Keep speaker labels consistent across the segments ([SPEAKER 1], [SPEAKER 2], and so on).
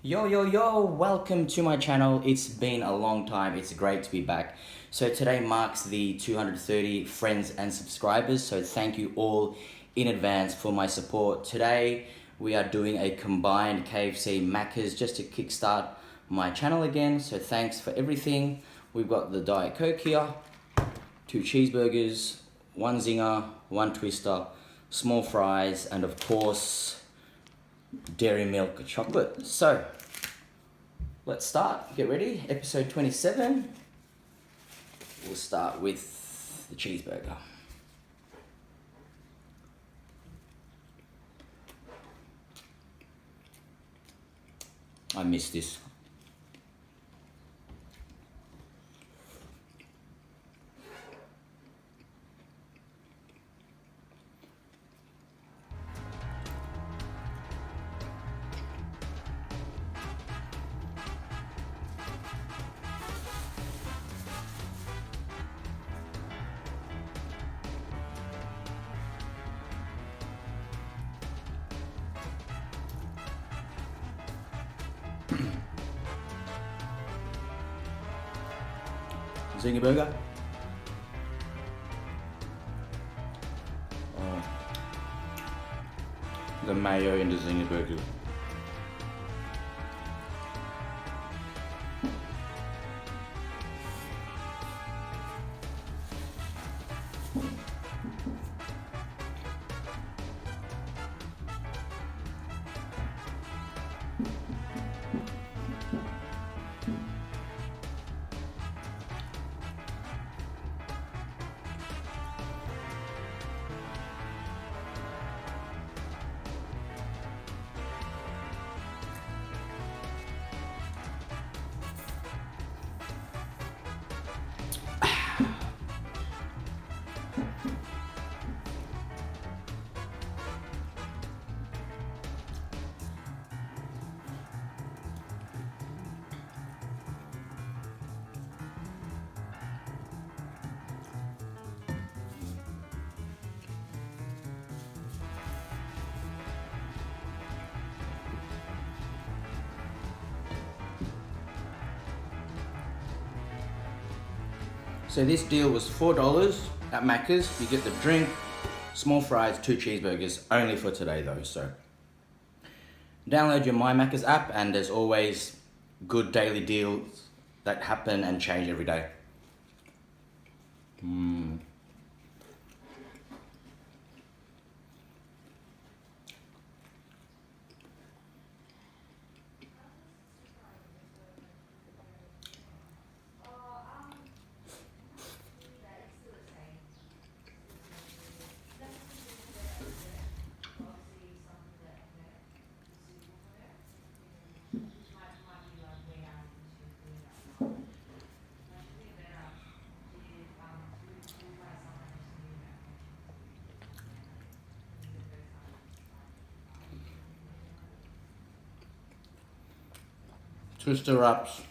[SPEAKER 1] Yo, welcome to my channel. It's been a long time. It's great to be back. So today marks the 230 friends and subscribers. So thank you all in advance for my support. Today we are doing a combined KFC Macca's just to kickstart my channel again. So thanks for everything. We've got the Diet Coke here, 2 cheeseburgers, 1 zinger, 1 twister, small fries, and of course, dairy milk chocolate. So let's start. Get ready. Episode 27. We'll start with the cheeseburger. I miss this. Zinger burger. Oh, the mayo in the zinger burger. So this deal was $4 at Macca's. You get the drink, small fries, 2 cheeseburgers, only for today though. So download your My Macca's app, and there's always good daily deals that happen and change every day. Twister wraps.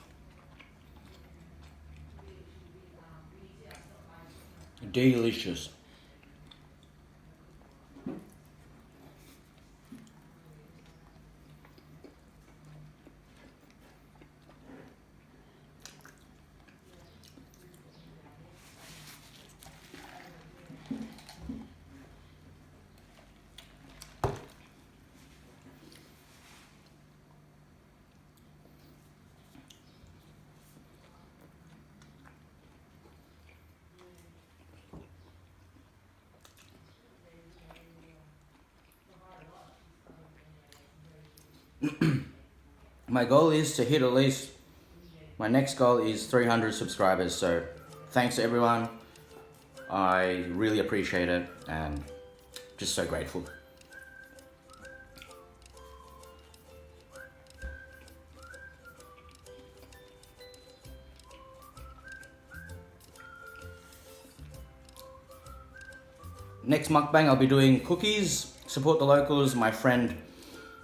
[SPEAKER 1] Delicious. My goal is to hit at least, my next goal is 300 subscribers. So thanks to everyone. I really appreciate it and just so grateful. Next mukbang, I'll be doing cookies. Support the locals. My friend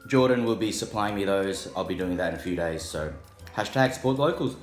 [SPEAKER 1] Jordan will be supplying me those. I'll be doing that in a few days. So hashtag support the locals.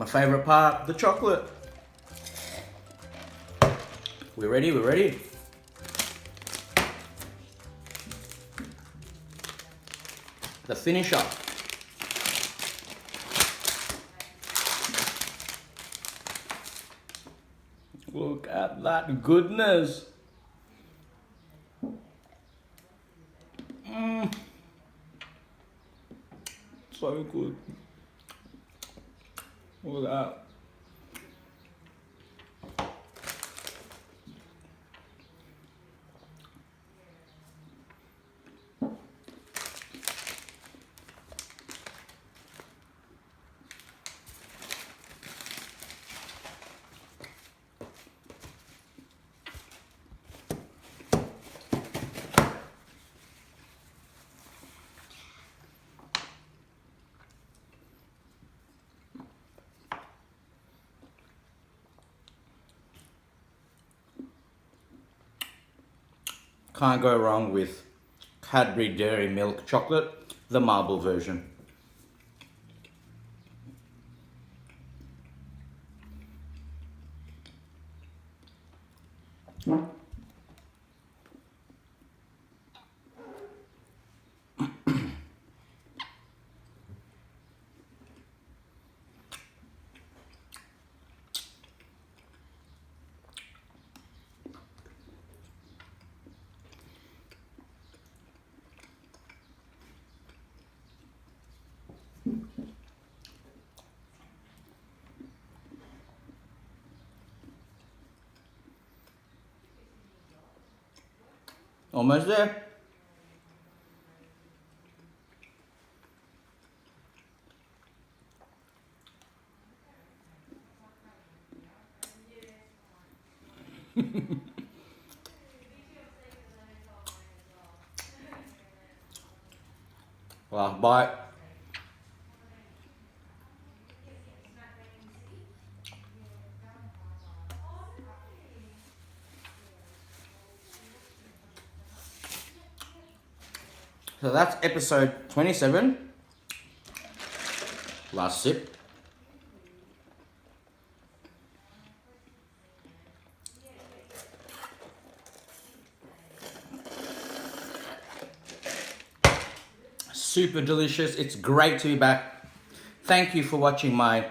[SPEAKER 1] My favorite part, the chocolate. We're ready, we're ready. The finisher. Look at that goodness. So good. Look at that. Can't go wrong with Cadbury Dairy Milk Chocolate, the marble version. Almost there. Last bite. So that's episode 27. Last sip. Super delicious. It's great to be back. Thank you for watching my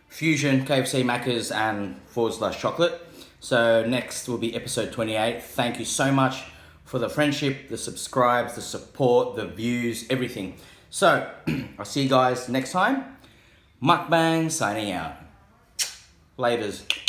[SPEAKER 1] Fusion KFC Macca's and / chocolate. So next will be episode 28. Thank you so much for the friendship, the subscribes, the support, the views, everything. So I'll see you guys next time. Mukbang signing out. Laters.